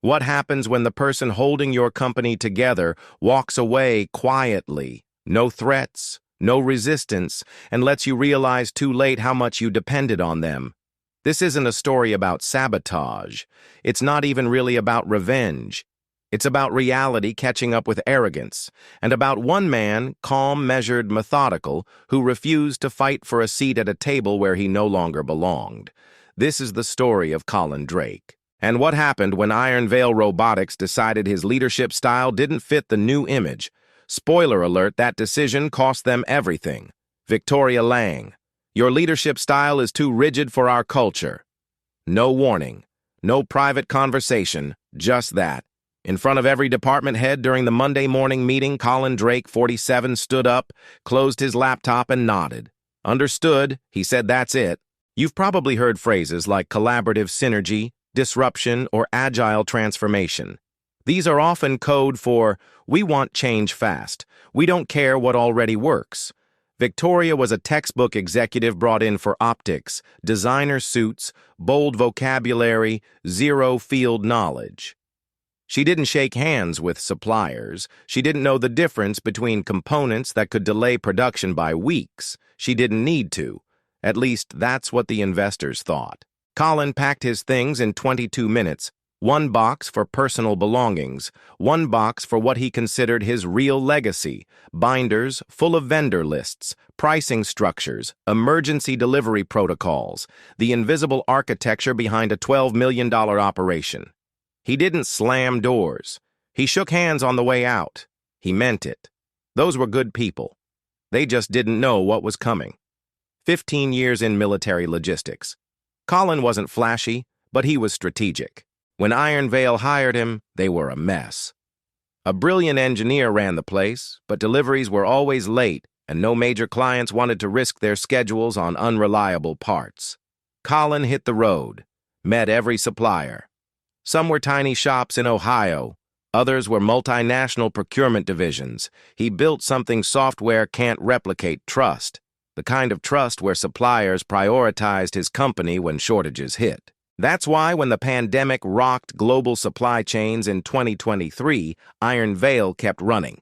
What happens when the person holding your company together walks away quietly, no threats, no resistance, and lets you realize too late how much you depended on them? This isn't a story about sabotage. It's not even really about revenge. It's about reality catching up with arrogance, and about one man, calm, measured, methodical, who refused to fight for a seat at a table where he no longer belonged. This is the story of Colin Drake. And what happened when Iron Veil Robotics decided his leadership style didn't fit the new image? Spoiler alert, that decision cost them everything. Victoria Lang. Your leadership style is too rigid for our culture. No warning. No private conversation. Just that. In front of every department head during the Monday morning meeting, Colin Drake, 47, stood up, closed his laptop, and nodded. Understood, he said, that's it. You've probably heard phrases like collaborative synergy, disruption, or agile transformation. These are often code for, we want change fast. We don't care what already works. Victoria was a textbook executive brought in for optics, designer suits, bold vocabulary, zero field knowledge. She didn't shake hands with suppliers. She didn't know the difference between components that could delay production by weeks. She didn't need to. At least that's what the investors thought. Colin packed his things in 22 minutes. One box for personal belongings, one box for what he considered his real legacy, binders full of vendor lists, pricing structures, emergency delivery protocols, the invisible architecture behind a $12 million operation. He didn't slam doors. He shook hands on the way out. He meant it. Those were good people. They just didn't know what was coming. 15 years in military logistics. Colin wasn't flashy, but he was strategic. When Iron Veil hired him, they were a mess. A brilliant engineer ran the place, but deliveries were always late, and no major clients wanted to risk their schedules on unreliable parts. Colin hit the road, met every supplier. Some were tiny shops in Ohio. Others were multinational procurement divisions. He built something software can't replicate: trust. The kind of trust where suppliers prioritized his company when shortages hit. That's why when the pandemic rocked global supply chains in 2023, Iron Veil kept running.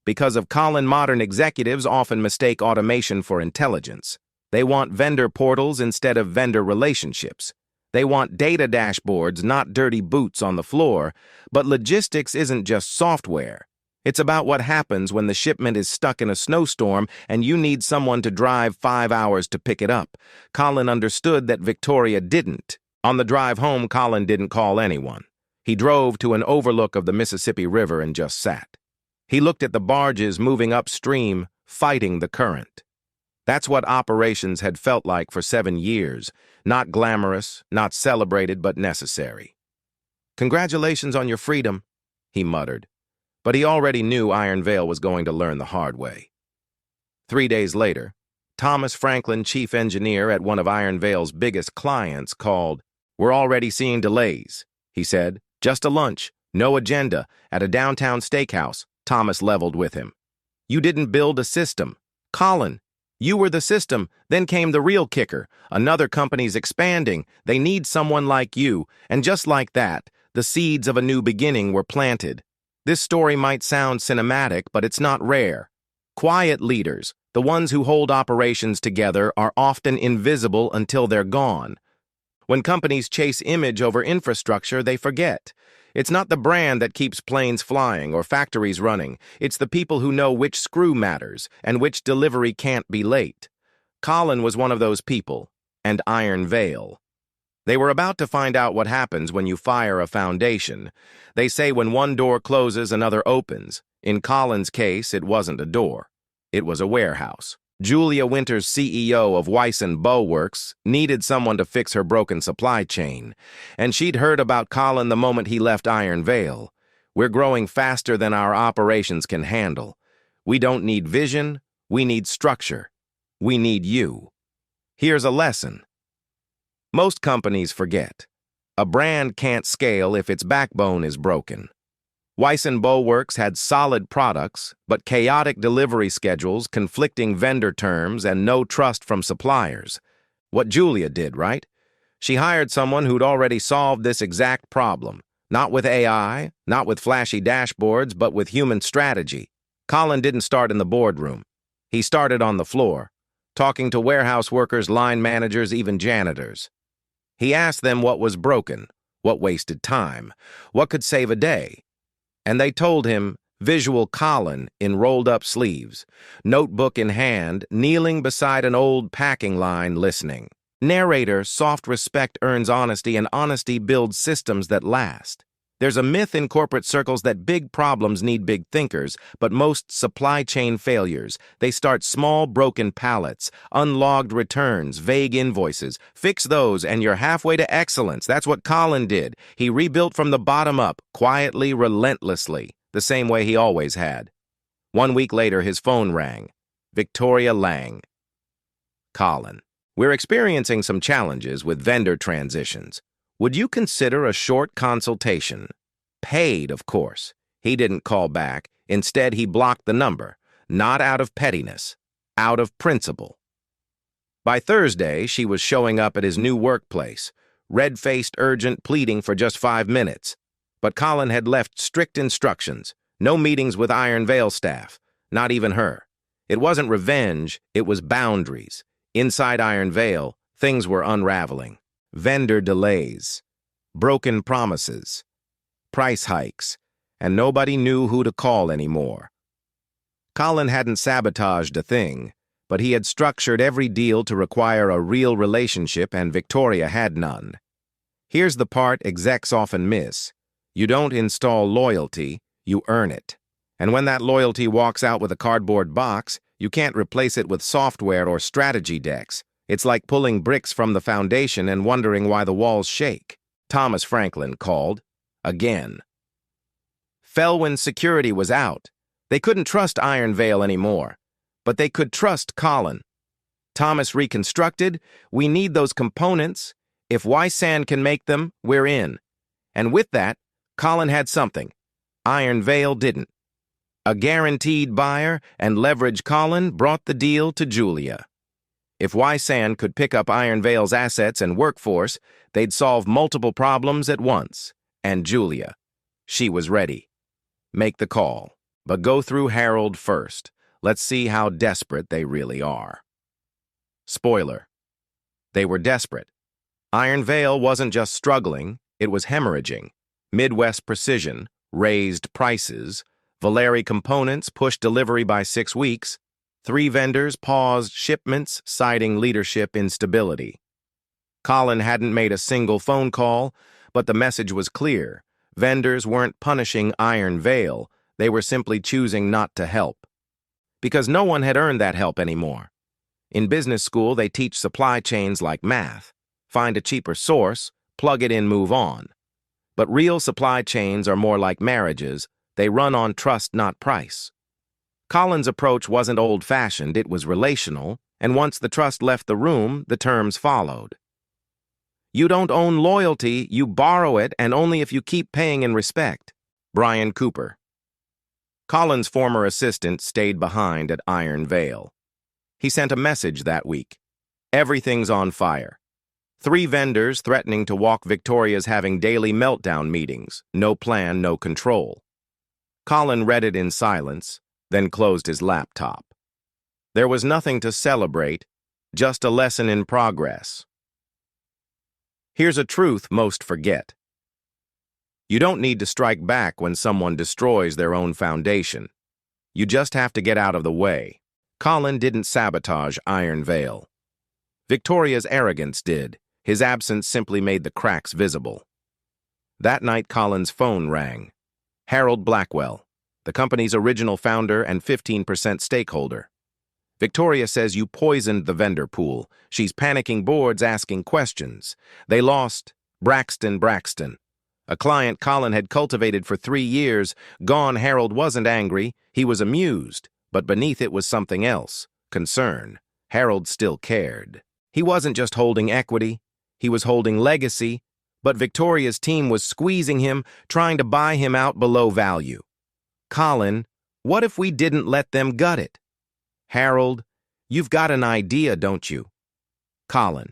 Because of Colin, modern executives often mistake automation for intelligence. They want vendor portals instead of vendor relationships. They want data dashboards, not dirty boots on the floor. But logistics isn't just software. It's about what happens when the shipment is stuck in a snowstorm and you need someone to drive 5 hours to pick it up. Colin understood that Victoria didn't. On the drive home, Colin didn't call anyone. He drove to an overlook of the Mississippi River and just sat. He looked at the barges moving upstream, fighting the current. That's what operations had felt like for 7 years. Not glamorous, not celebrated, but necessary. "Congratulations on your freedom," he muttered. But he already knew Iron Veil was going to learn the hard way. 3 days later, Thomas Franklin, chief engineer at one of Iron Veil's biggest clients, called. "We're already seeing delays," he said. "Just a lunch, no agenda, at a downtown steakhouse." Thomas leveled with him. "You didn't build a system. Colin, you were the system. Then came the real kicker. Another company's expanding. They need someone like you. And just like that, the seeds of a new beginning were planted. This story might sound cinematic, but it's not rare. Quiet leaders, the ones who hold operations together, are often invisible until they're gone. When companies chase image over infrastructure, they forget. It's not the brand that keeps planes flying or factories running. It's the people who know which screw matters and which delivery can't be late. Colin was one of those people, and Iron Veil. They were about to find out what happens when you fire a foundation. They say when one door closes, another opens. In Colin's case, it wasn't a door. It was a warehouse. Julia Winters, CEO of Wyson Bulwarks, needed someone to fix her broken supply chain, and she'd heard about Colin the moment he left Iron Veil. "We're growing faster than our operations can handle. We don't need vision, we need structure. We need you." Here's a lesson. Most companies forget. A brand can't scale if its backbone is broken. Wyson Bulwarks had solid products, but chaotic delivery schedules, conflicting vendor terms, and no trust from suppliers. What Julia did, right? She hired someone who'd already solved this exact problem. Not with AI, not with flashy dashboards, but with human strategy. Colin didn't start in the boardroom. He started on the floor, talking to warehouse workers, line managers, even janitors. He asked them what was broken, what wasted time, what could save a day. And they told him, visual Colin in rolled-up sleeves, notebook in hand, kneeling beside an old packing line, listening. Narrator, soft respect earns honesty, and honesty builds systems that last. There's a myth in corporate circles that big problems need big thinkers, but most supply chain failures, they start small, broken pallets, unlogged returns, vague invoices. Fix those and you're halfway to excellence. That's what Colin did. He rebuilt from the bottom up, quietly, relentlessly, the same way he always had. 1 week later, his phone rang. Victoria Lang. Colin, we're experiencing some challenges with vendor transitions. Would you consider a short consultation? Paid, of course. He didn't call back. Instead, he blocked the number, not out of pettiness, out of principle. By Thursday, she was showing up at his new workplace, red-faced, urgent, pleading for just 5 minutes. But Colin had left strict instructions, no meetings with Iron Veil staff, not even her. It wasn't revenge, it was boundaries. Inside Iron Veil, things were unraveling. Vendor delays, broken promises, price hikes, and nobody knew who to call anymore. Colin hadn't sabotaged a thing, but he had structured every deal to require a real relationship, and Victoria had none. Here's the part execs often miss. You don't install loyalty, you earn it. And when that loyalty walks out with a cardboard box, you can't replace it with software or strategy decks. It's like pulling bricks from the foundation and wondering why the walls shake. Thomas Franklin called. Again. Fell when security was out. They couldn't trust Iron Veil anymore. But they could trust Colin. Thomas reconstructed. We need those components. If Wysan can make them, we're in. And with that, Colin had something. Iron Veil didn't. A guaranteed buyer and leverage Colin brought the deal to Julia. If Wysan could pick up Iron Veil's assets and workforce, they'd solve multiple problems at once. And Julia, she was ready. Make the call, but go through Harold first. Let's see how desperate they really are. Spoiler. They were desperate. Iron Veil wasn't just struggling, it was hemorrhaging. Midwest Precision raised prices. Valeri Components pushed delivery by 6 weeks. 3 vendors paused shipments, citing leadership instability. Colin hadn't made a single phone call, but the message was clear. Vendors weren't punishing Iron Veil, they were simply choosing not to help. Because no one had earned that help anymore. In business school, they teach supply chains like math. Find a cheaper source, plug it in, move on. But real supply chains are more like marriages. They run on trust, not price. Colin's approach wasn't old-fashioned, it was relational, and once the trust left the room, the terms followed. You don't own loyalty, you borrow it, and only if you keep paying in respect. Brian Cooper. Colin's former assistant stayed behind at Iron Veil. He sent a message that week. Everything's on fire. 3 vendors threatening to walk Victoria's having daily meltdown meetings. No plan, no control. Colin read it in silence, then closed his laptop. There was nothing to celebrate, just a lesson in progress. Here's a truth most forget. You don't need to strike back when someone destroys their own foundation. You just have to get out of the way. Colin didn't sabotage Iron Veil. Victoria's arrogance did. His absence simply made the cracks visible. That night, Colin's phone rang. Harold Blackwell, the company's original founder and 15% stakeholder. Victoria says you poisoned the vendor pool. She's panicking boards asking questions. They lost Braxton, a client Colin had cultivated for 3 years. Gone. Harold wasn't angry. He was amused. But beneath it was something else. Concern. Harold still cared. He wasn't just holding equity. He was holding legacy. But Victoria's team was squeezing him, trying to buy him out below value. Colin, what if we didn't let them gut it? Harold, you've got an idea, don't you? Colin,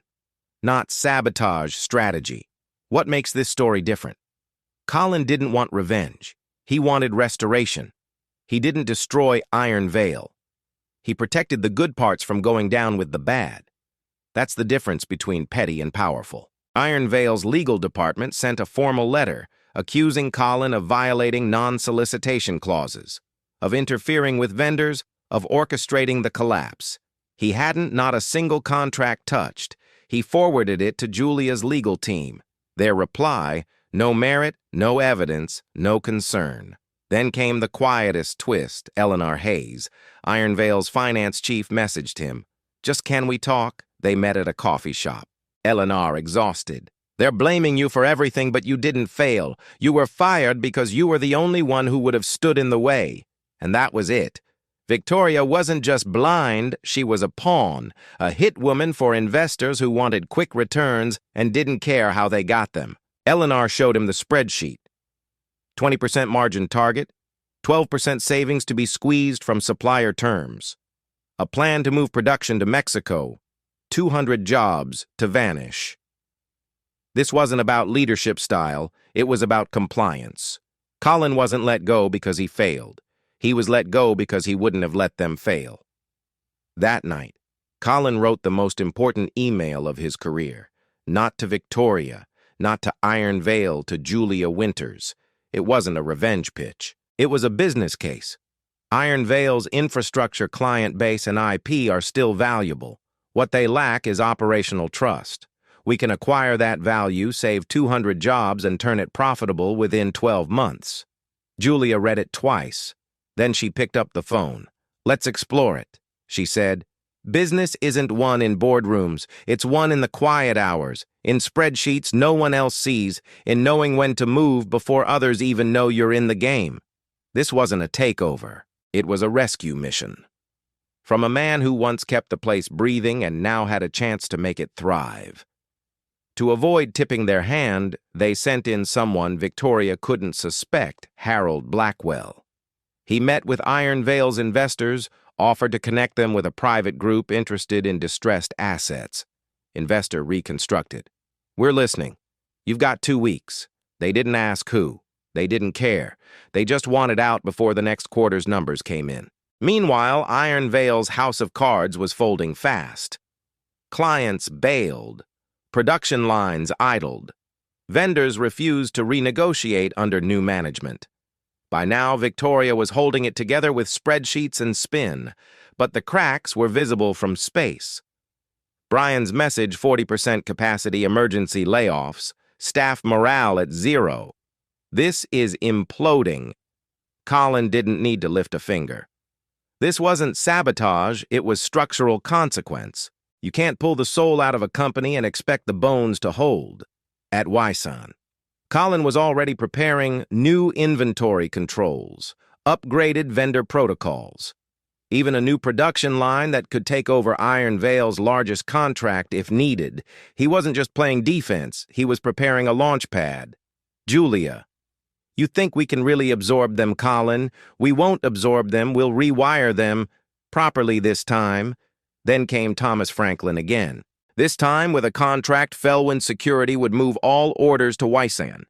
not sabotage, strategy. What makes this story different? Colin didn't want revenge. He wanted restoration. He didn't destroy Iron Veil. He protected the good parts from going down with the bad. That's the difference between petty and powerful. Iron Veil's legal department sent a formal letter accusing Colin of violating non-solicitation clauses, of interfering with vendors, of orchestrating the collapse. He hadn't not a single contract touched. He forwarded it to Julia's legal team. Their reply, no merit, no evidence, no concern. Then came the quietest twist, Eleanor Hayes. Iron Veil's finance chief messaged him. Just can we talk? They met at a coffee shop. Eleanor, exhausted. They're blaming you for everything, but you didn't fail. You were fired because you were the only one who would have stood in the way. And that was it. Victoria wasn't just blind, she was a pawn, a hit woman for investors who wanted quick returns and didn't care how they got them. Eleanor showed him the spreadsheet. 20% margin target, 12% savings to be squeezed from supplier terms. A plan to move production to Mexico, 200 jobs to vanish. This wasn't about leadership style, it was about compliance. Colin wasn't let go because he failed. He was let go because he wouldn't have let them fail. That night, Colin wrote the most important email of his career. Not to Victoria, not to Iron Veil, to Julia Winters. It wasn't a revenge pitch. It was a business case. Iron Veil's infrastructure, client base, and IP are still valuable. What they lack is operational trust. We can acquire that value, save 200 jobs, and turn it profitable within 12 months. Julia read it twice. Then she picked up the phone. Let's explore it, she said. Business isn't won in boardrooms. It's won in the quiet hours, in spreadsheets no one else sees, in knowing when to move before others even know you're in the game. This wasn't a takeover. It was a rescue mission. From a man who once kept the place breathing and now had a chance to make it thrive. To avoid tipping their hand, they sent in someone Victoria couldn't suspect, Harold Blackwell. He met with Iron Veil's investors, offered to connect them with a private group interested in distressed assets. Investor reconstructed. We're listening. You've got 2 weeks. They didn't ask who. They didn't care. They just wanted out before the next quarter's numbers came in. Meanwhile, Iron Veil's house of cards was folding fast. Clients bailed. Production lines idled. Vendors refused to renegotiate under new management. By now, Victoria was holding it together with spreadsheets and spin, but the cracks were visible from space. Brian's message, 40% capacity emergency layoffs, staff morale at 0. This is imploding. Colin didn't need to lift a finger. This wasn't sabotage, it was structural consequence. You can't pull the soul out of a company and expect the bones to hold. At Wyson, Colin was already preparing new inventory controls, upgraded vendor protocols, even a new production line that could take over Iron Veil's largest contract if needed. He wasn't just playing defense, he was preparing a launch pad. Julia, you think we can really absorb them, Colin? We won't absorb them, we'll rewire them properly this time. Then came Thomas Franklin again. This time with a contract Felwyn Security would move all orders to Wysan.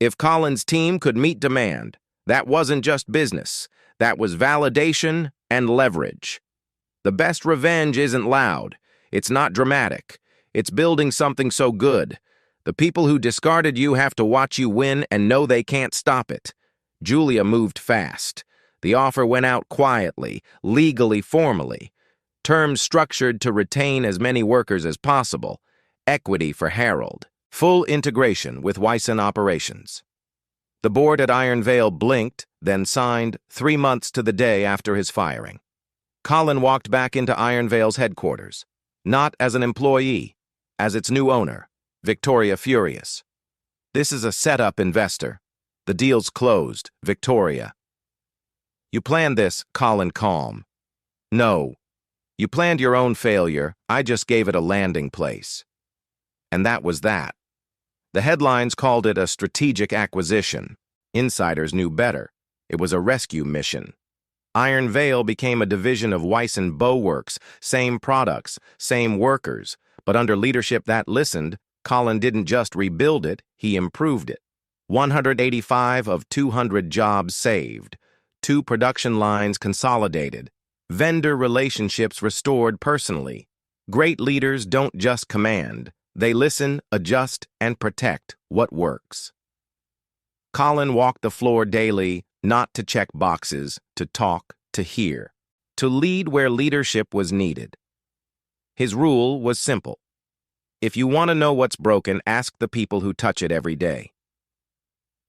If Colin's team could meet demand, that wasn't just business. That was validation and leverage. The best revenge isn't loud. It's not dramatic. It's building something so good. The people who discarded you have to watch you win and know they can't stop it. Julia moved fast. The offer went out quietly, legally, formally. Terms structured to retain as many workers as possible. Equity for Harold. Full integration with Wyson operations. The board at Iron Veil blinked, then signed 3 months to the day after his firing. Colin walked back into Iron Veil's headquarters, not as an employee, as its new owner, Victoria Furious. This is a setup, investor. The deal's closed, Victoria. You planned this, Colin calm. No. You planned your own failure, I just gave it a landing place. And that was that. The headlines called it a strategic acquisition. Insiders knew better. It was a rescue mission. Iron Veil became a division of Wyson Bowworks, same products, same workers, but under leadership that listened, Colin didn't just rebuild it, he improved it. 185 of 200 jobs saved, 2 production lines consolidated, vendor relationships restored personally. Great leaders don't just command, they listen, adjust, and protect what works. Colin walked the floor daily, not to check boxes, to talk, to hear, to lead where leadership was needed. His rule was simple. If you want to know what's broken, ask the people who touch it every day.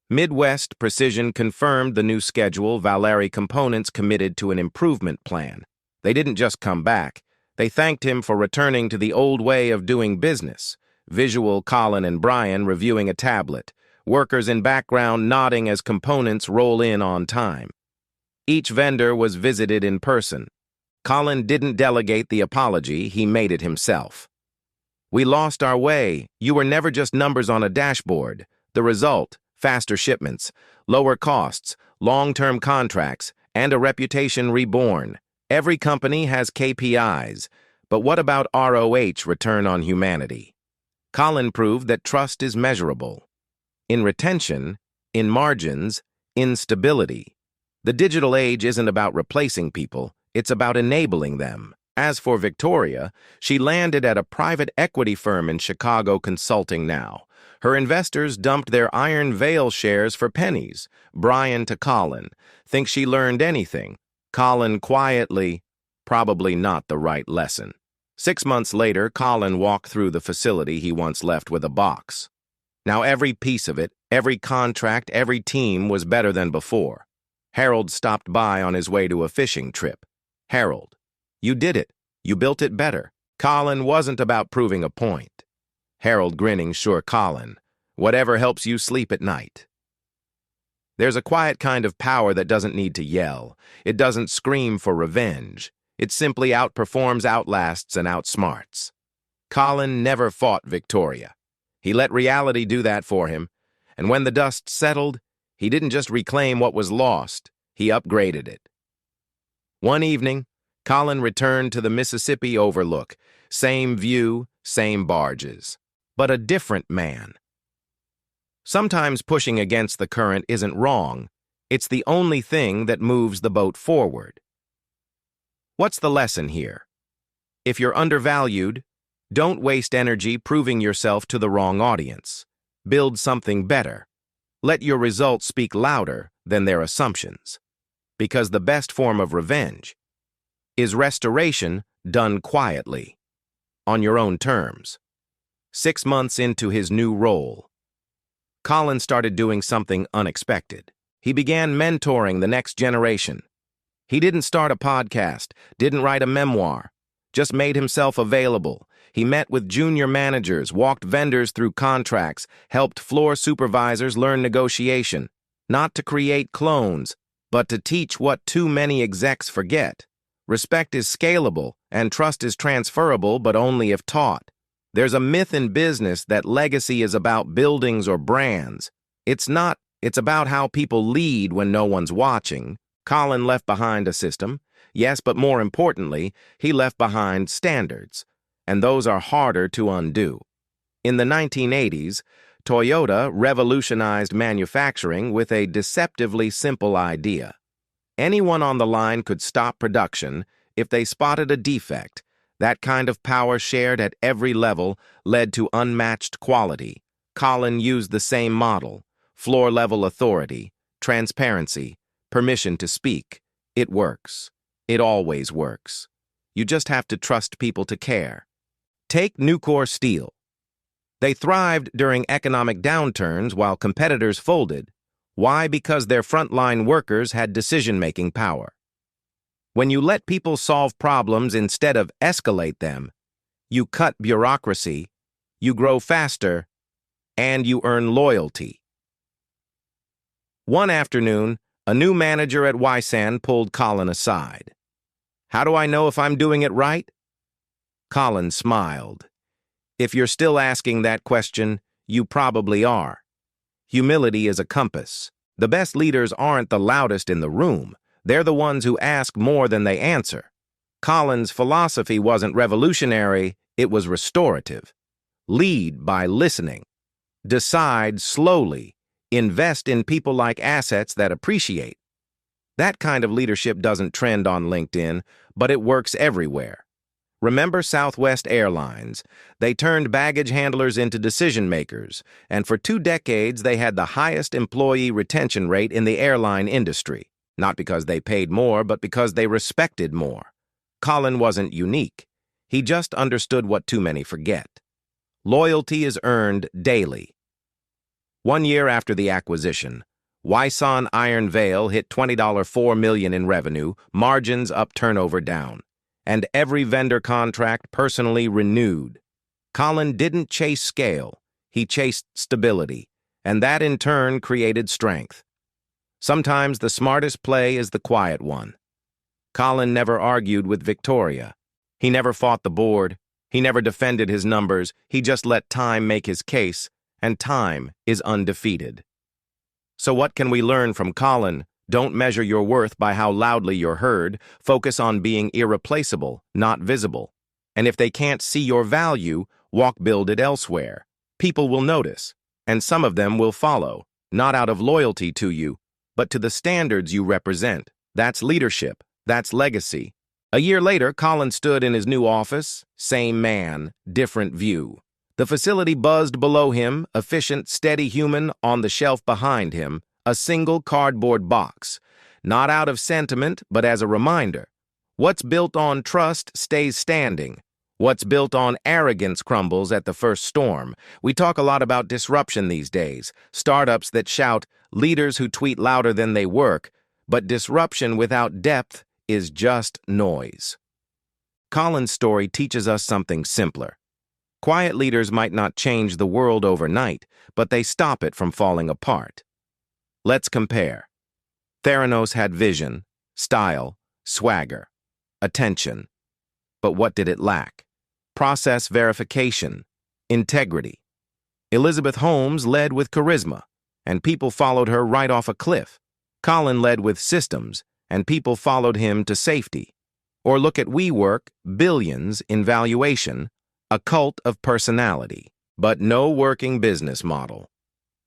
Midwest Precision confirmed the new schedule. Valerie Components committed to an improvement plan. They didn't just come back. They thanked him for returning to the old way of doing business. Visual Colin and Brian reviewing a tablet. Workers in background nodding as components roll in on time. Each vendor was visited in person. Colin didn't delegate the apology, he made it himself. We lost our way. You were never just numbers on a dashboard. The result, faster shipments, lower costs, long-term contracts, and a reputation reborn. Every company has KPIs, but what about ROH, return on humanity? Colin proved that trust is measurable. In retention, in margins, in stability. The digital age isn't about replacing people, it's about enabling them. As for Victoria, she landed at a private equity firm in Chicago consulting now. Her investors dumped their Iron Veil shares for pennies. Brian to Colin. Think she learned anything? Colin quietly, probably not the right lesson. 6 months later, Colin walked through the facility he once left with a box. Now every piece of it, every contract, every team was better than before. Harold stopped by on his way to a fishing trip. Harold, you did it. You built it better. Colin wasn't about proving a point. Harold grinning, sure, Colin, whatever helps you sleep at night. There's a quiet kind of power that doesn't need to yell. It doesn't scream for revenge. It simply outperforms, outlasts, and outsmarts. Colin never fought Victoria. He let reality do that for him, and when the dust settled, he didn't just reclaim what was lost, he upgraded it. One evening, Colin returned to the Mississippi overlook. Same view, same barges, but a different man. Sometimes pushing against the current isn't wrong. It's the only thing that moves the boat forward. What's the lesson here? If you're undervalued, don't waste energy proving yourself to the wrong audience. Build something better. Let your results speak louder than their assumptions. Because the best form of revenge is restoration done quietly, on your own terms. 6 months into his new role, Colin started doing something unexpected. He began mentoring the next generation. He didn't start a podcast, didn't write a memoir, just made himself available. He met with junior managers, walked vendors through contracts, helped floor supervisors learn negotiation, not to create clones, but to teach what too many execs forget. Respect is scalable, and trust is transferable, but only if taught. There's a myth in business that legacy is about buildings or brands. It's not. It's about how people lead when no one's watching. Colin left behind a system, yes, but more importantly, he left behind standards, and those are harder to undo. In the 1980s, Toyota revolutionized manufacturing with a deceptively simple idea. Anyone on the line could stop production if they spotted a defect. That kind of power shared at every level led to unmatched quality. Colin used the same model: floor-level authority, transparency, permission to speak. It works. It always works. You just have to trust people to care. Take Nucor Steel. They thrived during economic downturns while competitors folded. Why? Because their frontline workers had decision-making power. When you let people solve problems instead of escalate them, you cut bureaucracy, you grow faster, and you earn loyalty. One afternoon, a new manager at Wysan pulled Colin aside. How do I know if I'm doing it right? Colin smiled. If you're still asking that question, you probably are. Humility is a compass. The best leaders aren't the loudest in the room. They're the ones who ask more than they answer. Colin's philosophy wasn't revolutionary, it was restorative. Lead by listening. Decide slowly. Invest in people like assets that appreciate. That kind of leadership doesn't trend on LinkedIn, but it works everywhere. Remember Southwest Airlines? They turned baggage handlers into decision makers, and for 2 decades they had the highest employee retention rate in the airline industry. Not because they paid more, but because they respected more. Colin wasn't unique. He just understood what too many forget. Loyalty is earned daily. 1 year after the acquisition, Wyson Iron Veil hit $4 million in revenue, margins up, turnover down, and every vendor contract personally renewed. Colin didn't chase scale, he chased stability, and that in turn created strength. Sometimes the smartest play is the quiet one. Colin never argued with Victoria. He never fought the board. He never defended his numbers. He just let time make his case, and time is undefeated. So what can we learn from Colin? Don't measure your worth by how loudly you're heard. Focus on being irreplaceable, not visible. And if they can't see your value, build it elsewhere. People will notice, and some of them will follow, not out of loyalty to you, but to the standards you represent. That's leadership. That's legacy. A year later, Colin stood in his new office. Same man, different view. The facility buzzed below him, efficient, steady human on the shelf behind him, a single cardboard box. Not out of sentiment, but as a reminder. What's built on trust stays standing. What's built on arrogance crumbles at the first storm. We talk a lot about disruption these days. Startups that shout, leaders who tweet louder than they work. But disruption without depth is just noise. Colin's story teaches us something simpler. Quiet leaders might not change the world overnight, but they stop it from falling apart. Let's compare. Theranos had vision, style, swagger, attention. But what did it lack? Process verification, integrity. Elizabeth Holmes led with charisma, and people followed her right off a cliff. Colin led with systems, and people followed him to safety. Or look at WeWork, billions in valuation, a cult of personality, but no working business model.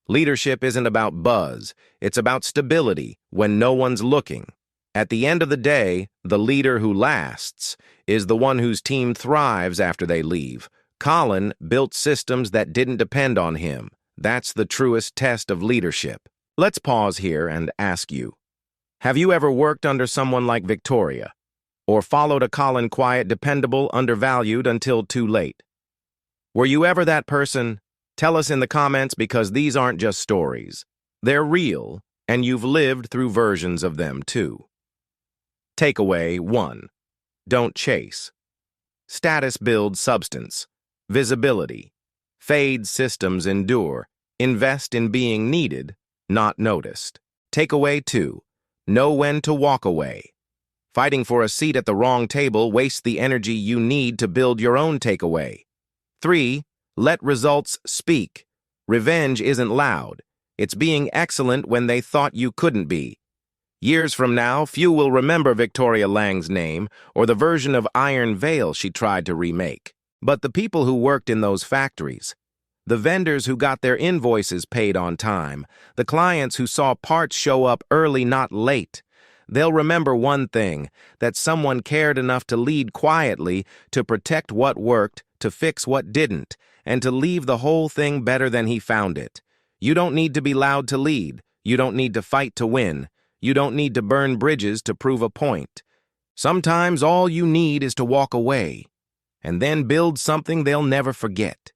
Leadership isn't about buzz, it's about stability when no one's looking. At the end of the day, the leader who lasts is the one whose team thrives after they leave. Colin built systems that didn't depend on him. That's the truest test of leadership. Let's pause here and ask you, have you ever worked under someone like Victoria? Or followed a Colin quiet, dependable, undervalued until too late? Were you ever that person? Tell us in the comments, because these aren't just stories. They're real, and you've lived through versions of them too. Takeaway 1. Don't chase. Status builds substance. Visibility. Fade systems endure. Invest in being needed, not noticed. Takeaway 2. Know when to walk away. Fighting for a seat at the wrong table wastes the energy you need to build your own takeaway. 3. Let results speak. Revenge isn't loud. It's being excellent when they thought you couldn't be. Years from now, few will remember Victoria Lang's name or the version of Iron Veil she tried to remake. But the people who worked in those factories, the vendors who got their invoices paid on time, the clients who saw parts show up early, not late, they'll remember one thing, that someone cared enough to lead quietly, to protect what worked, to fix what didn't, and to leave the whole thing better than he found it. You don't need to be loud to lead. You don't need to fight to win. You don't need to burn bridges to prove a point. Sometimes all you need is to walk away, and then build something they'll never forget.